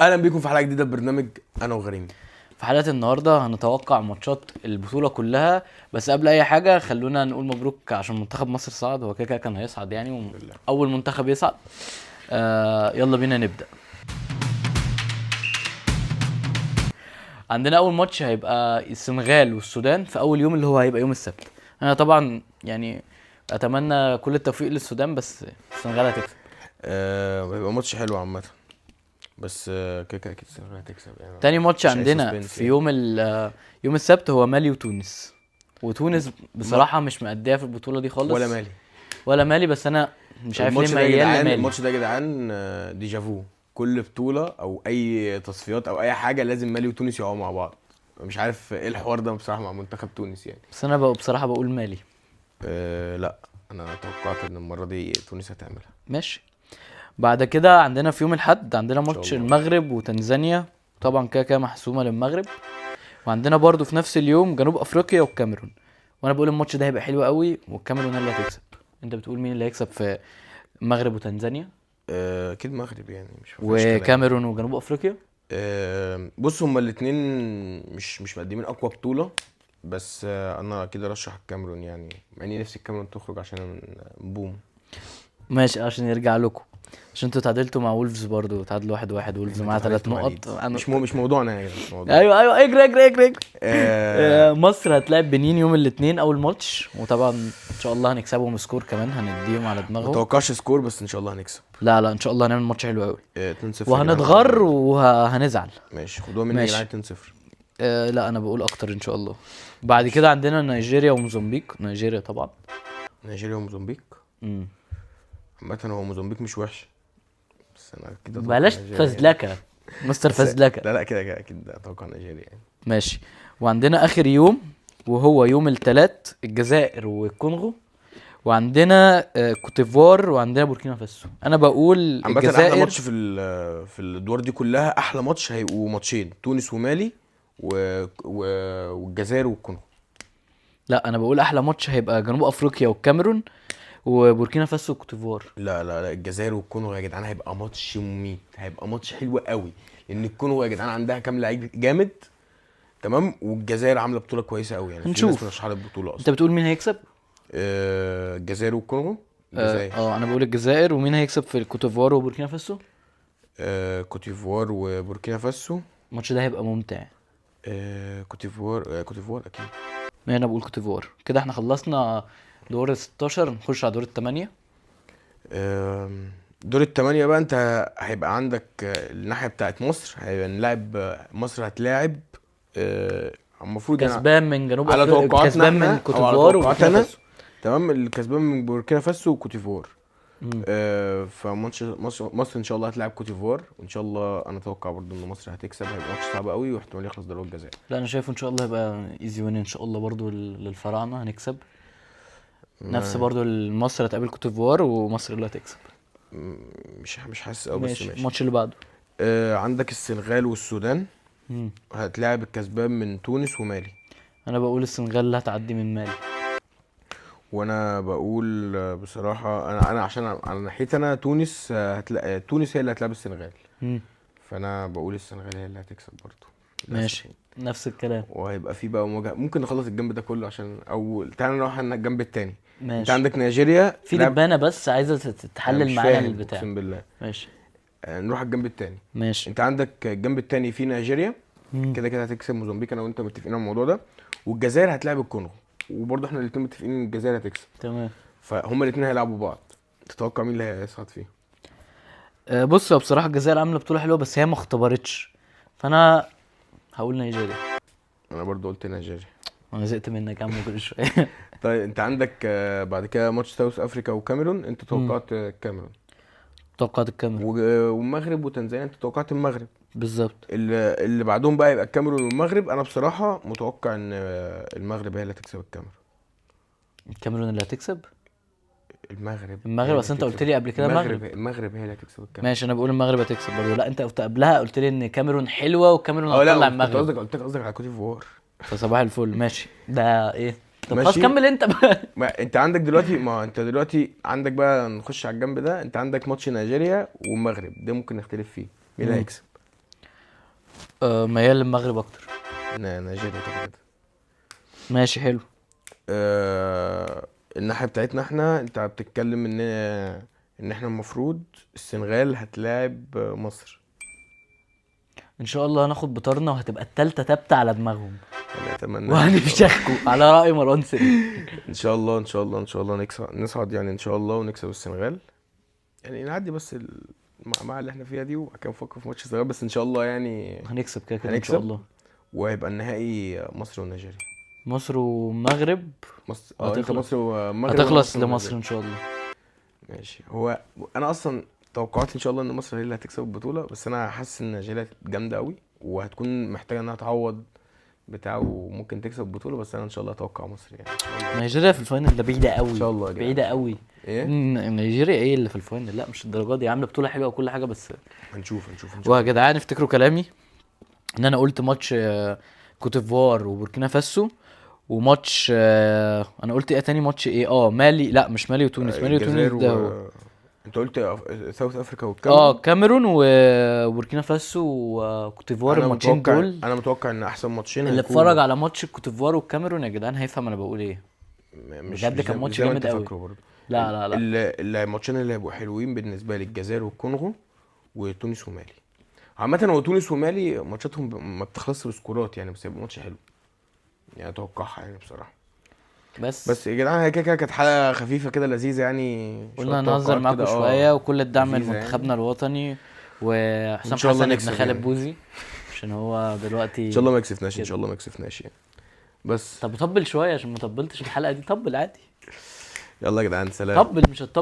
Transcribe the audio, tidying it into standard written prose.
اهلا بيكم في حلقه جديده ببرنامج انا وغريم. في حلقة النهاردة هنتوقع ماتشات البطولة كلها. بس قبل أي حاجة خلونا نقول مبروك عشان منتخب مصر صعد. هو كده كان هيصعد يعني لله. أول منتخب يصعد. يلا بينا نبدأ. عندنا أول ماتش هيبقى السنغال والسودان في أول يوم اللي هو هيبقى يوم السبت. أنا طبعا يعني أتمنى كل التوفيق للسودان، بس السنغال هتكسب. هيبقى ماتش حلو عامه. بس كده كده اكيد السنغال هتكسب يعني. تاني ماتش مفيش اي عندنا سسبنس في يعني. يوم السبت هو مالي وتونس. وتونس بصراحة مش مأدية في البطولة دي ولا خالص. مالي. ولا مالي، بس انا مش عارف ليه الماتش ده يا ميال جدعان، لمالي. ديجافو. كل بطوله او اي تصفيات او اي حاجه لازم مالي وتونس يقعوا مع بعض. مش عارف ايه الحوار ده بصراحه مع منتخب تونس يعني. بس انا بصراحة بقول مالي. لا، انا توقعت ان المره دي تونس هتعملها ماشي. بعد كده عندنا في يوم الحد عندنا ان شاء ماتش الله. المغرب وتنزانيا. طبعا كده كده محسومة للمغرب. وعندنا برضو في نفس اليوم جنوب افريقيا والكاميرون. وانا بقول الماتش ده هيبقى حلو قوي والكاميرون هي اللي هتكسب. انت بتقول مين اللي هيكسب في المغرب وتنزانيا اكيد مغرب يعني، مش مفيهاش كلام يعني. وكاميرون وجنوب افريقيا؟ بص، هما الاثنين مش مقدمين اقوى بطولة. بس انا كده ارشح الكاميرون يعني، مع اني نفسي الكاميرون تخرج عشان بوم. ماشي، عشان يرجع لكم. عشان انتوا تعادلتوا مع وولفز، برضو تعادلوا 1-1. وولفز احنا معاه 3 اتعادلت مع نقط. ليدز، مش موضوعنا يعني، مش موضوعنا. ايوه ايوه، اجري اجري اجري اجري. آه مصر هتلاعب بنين يوم الاثنين اول ماتش، وطبعا ان شاء الله هنكسبهم سكور كمان، هنديهم على دماغهم. متوقعش سكور، بس ان شاء الله هنكسب. لا لا، ان شاء الله هنعمل ماتش حلو قوي. 2-0 يا جدعان، وهنتغر وهنزعل. ماشي، خدوها مني يا ماشي. جدعان 2-0. لا، انا بقول اكتر ان شاء الله. بعد ماشي. كده عندنا نيجيريا وموزمبيق. نيجيريا طبعا. نيجيريا وموزمبيق. مم. عامة هو موزمبيق مش وحش، بس انا كده اتوقع بلاش نيجيريا يعني. فزلكه. مستر فزلكه. لا كده كده اكيد اتوقع نيجيريا يعني. ماشي. وعندنا اخر يوم وهو يوم الثلاث الجزائر والكونغو. وعندنا كوتيفوار وعندنا بوركينا فاسو. انا بقول عامة احلى الجزائر. ماتش في الادوار دي كلها، احلى ماتش هيبقوا ماتشين تونس ومالي و... والجزائر والكونغو. لا، انا بقول احلى ماتش هيبقى جنوب افريقيا والكاميرون وبوركينا فاسو وكوتيفوار. لا الجزائر والكونغو يا جدعان هيبقى ماتش مميت، هيبقى ماتش حلو قوي. لان الكونغو يا جدعان عندها كام لعيب جامد، تمام. والجزائر عامله بطوله كويسه قوي يعني، في ناس هنشوف. مرشحه للبطوله انت اصلا. بتقول مين هيكسب؟ الجزائر والكونغو. الجزائر. انا بقول الجزائر. ومين هيكسب في الكوتيفوار وبوركينا فاسو؟ كوتيفوار وبوركينا فاسو. الماتش ده هيبقى ممتع. كوتيفوار اكيد. انا بقول كوتيفوار. كده احنا خلصنا دور 16، نخش على دور الثمانية. دور الثمانية بقى، انت هيبقى عندك الناحية بتاعت مصر، هيبقى نلعب مصر هتلاعب المفروض يعني كسبان من جنوب على افريقيا، توقعاتنا كسبان احنا من او على كوتيفوار وبوركينا توقعاتنا. فاسو. تمام، الكسبان من بوركينا فاسو وكوتيفوار. مم. فماتش مصر ان شاء الله هتلاعب كوتيفوار، وان شاء الله انا اتوقع برضو ان مصر هتكسب. هيبقى ماتش صعب قوي واحتمال يخلص ضربات جزاء. لا، انا شايف ان شاء الله هيبقى ايزي وين ان شاء الله برضو للفراعنه هنكسب. نفس ما- برضو مصر هتقابل كوتيفوار ومصر اللي هتكسب. م- مش حاسس قوي، بس ماشي، ماشي. الماتش اللي بعده. عندك السنغال والسودان. مم. هتلاعب الكسبان من تونس ومالي. انا بقول السنغال اللي هتعدي من مالي. وانا بقول بصراحه، انا عشان على ناحيتي انا تونس هتلاقي تونس هي اللي هتلعب السنغال. مم. فانا بقول السنغال هي اللي هتكسب برضو للأسف. ماشي، نفس الكلام. وهيبقى في بقى مواجهه، ممكن نخلص الجنب ده كله عشان او تعالى نروح على الجنب التاني. انت ماشي. عندك نيجيريا في لعب. دبانه بس عايزه انا تتحلل مش معانا فاهم البتاع. اقسم بالله. ماشي. نروح على الجنب التاني. ماشي. انت عندك الجنب التاني في نيجيريا. مم. كده كده هتكسب موزمبيق، انا وانت متفقين على الموضوع ده. والجزائر هتلاعب الكونغو، وبرضه احنا الاتنين متفقين ان الجزائر هتكسب. تمام. فهما الاتنين هيلعبوا بعض. تتوقع مين اللي هيصعد فيه؟ بص، هو بصراحه الجزائر عامله بطوله حلوه بس هي ما اختبرتش. فانا هقول نيجيريا. انا برضه قلت نيجيريا. انا زهقت منك يا عم كل شويه. طيب انت عندك بعد كده ماتش ساوث افريكا وكاميرون، انت مم. توقعت كاميرون. توقعات الكاميرون. والمغرب وتنزانيا انت توقعت المغرب. بالظبط. اللي بعدهم بقى يبقى الكاميرون والمغرب. انا بصراحة متوقع ان المغرب هي اللي هتكسب الكاميرون. الكاميرون اللي هتكسب. المغرب المغرب، هي اللي بس انت قلت هتكسب. لي قبل كده المغرب. المغرب هي اللي هتكسب الكاميرون. ماشي، انا بقول المغرب هتكسب برضه. لا، انت قبلها قلت لي ان كاميرون حلوه وكاميرون اه هتطلع لا، كنت المغرب. قصدك على كوت ديفوار. فصباح الفل. ماشي ده ايه؟ طب خلاص ماشي. كمل انت بقى. ما انت عندك دلوقتي، ما انت دلوقتي عندك بقى، نخش على الجنب ده. انت عندك ماتش نيجيريا والمغرب، ده ممكن نختلف فيه مين اللي مم. هيكسب. ميال للمغرب اكتر. نيجيريا كده كده. ماشي حلو. الناحيه بتاعتنا احنا، انت بتتكلم ان احنا المفروض السنغال هتلاعب مصر. ان شاء الله هناخد بطارنا وهتبقى التالتة تابتة على دماغهم انا اتمنى وهنفشخكوا على رأي مروان سري. ان شاء الله ان شاء الله ان شاء الله نصعد يعني ان شاء الله ونكسب السنغال. يعني نعدي بس المعمعة اللي احنا فيها دي، وبعد كده نفكر في ماتش السنغال، بس ان شاء الله يعني هنكسب كده كده ان شاء هنكسب. الله. وهيبقى النهائي مصر ونيجيريا. مصر ومغرب. مصر انت هتخلص. مصر ومغرب. هتخلص لمصر ان شاء الله. ماشي. هو انا اصلا توقعاتي ان شاء الله ان مصر هي اللي هتكسب البطولة، بس انا حاسس ان نيجيريا جامدة قوي وهتكون محتاجة انها تعوض بتاعه وممكن تكسب البطولة، بس انا ان شاء الله اتوقع مصر يعني ان شاء الله. نيجيريا في الفاينل ده بعيدة قوي. ان شاء الله يا جدعان. بعيدة قوي. ايه نيجيريا ايه اللي في الفاينل؟ لا مش الدرجات دي، عاملة بطولة حلوة وكل حاجة بس. هنشوف. ويا جدعان افتكروا كلامي ان انا قلت ماتش كوت ديفوار وبوركينا فاسو، وماتش انا قلت ايه تاني ماتش ايه؟ مالي، لا مش مالي وتونس. مالي وتونس ده هو. انت قلت ساوث افريكا والكاميرون. كاميرون وبوركينا فاسو وكوت ديفوار. الماتشين دول انا متوقع ان احسن ماتشين اللي اتفرج على ماتش كوت ديفوار والكاميرون يا جدعان هيفهم انا بقول ايه. بجد كان ماتش جامد قوي. لا الماتشين اللي هيبقوا حلوين بالنسبه لي الجزائر والكونغو وتونس ومالي. عامه هو تونس ومالي ماتشاتهم ما بتخلصش بسكورات يعني، بس هيبقى ماتش حلو يعني اتوقعها يعني بصراحه. بس يا جدعان هي كده كانت حلقه خفيفه كده لذيذه يعني، قلنا نهزر معاكم شويه وكل الدعم لذيذة لمنتخبنا يعني. الوطني وحسام إن شاء الله حسن ابن نكسب خالد يعني. بوزي عشان هو دلوقتي ان شاء الله ما يكسفناش، ان كده. شاء الله ما يكسفناش يعني. بس طب طبل شويه عشان ما طبلتش الحلقه دي. طبل عادي. يلا يا جدعان سلام. طبل مش هتطبل.